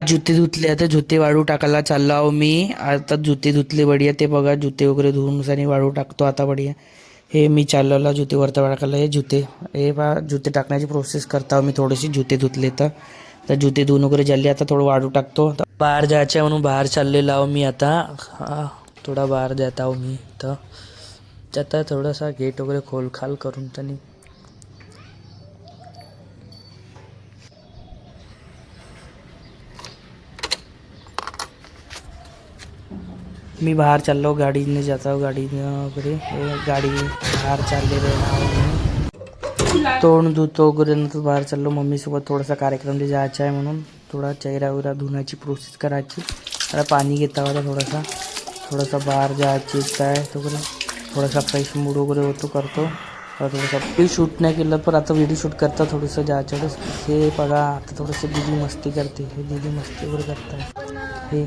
जुते धुतले, आता जुते वाळू टाकायला चाललो आहो मी. आता जुते धुतले बढिया. ते बघा जुते वगैरे धुवून सनी वाळू टाकतो आता बढिया. हे मी चाललेला जुते वरता टाकायला. हे जुते, हे बा जुते टाकण्याची प्रोसेस करता मी. थोडेसे जुते धुतले तर जुते धुवून वगैरे झाले. आता थोडं वाळू टाकतो. बाहेर जायचं आहे म्हणून बाहेर चाललेलो आहो मी आता. थोडा बाहेर जात आहो मी. तर आता थोडासा गेट वगैरे खोलखाल करून त्यांनी मी बाहेर चाललो, गाडीने जात आहो. गाडीनं वगैरे हे गाडी बाहेर चाललेलं आहे. तोंड धुतो वगैरे नंतर बाहेर चाललो मम्मीसोबत. थोडासा कार्यक्रम जायचा आहे म्हणून थोडा चेहरा वगैरे धुण्याची प्रोसेस करायची. आता पाणी घेता होता थोडासा बाहेर जायची इच्छा आहे वगैरे. थोडासा फ्रेश मूड वगैरे होतो करतो. थोडंसं व्हिडिओ शूट नाही केलं पण आता व्हिडिओ शूट करता थोडंसं जायचं. हे बघा आता थोडंसं दीदी मस्ती करते. हे दीदी मस्ती वगैरे करताय. हे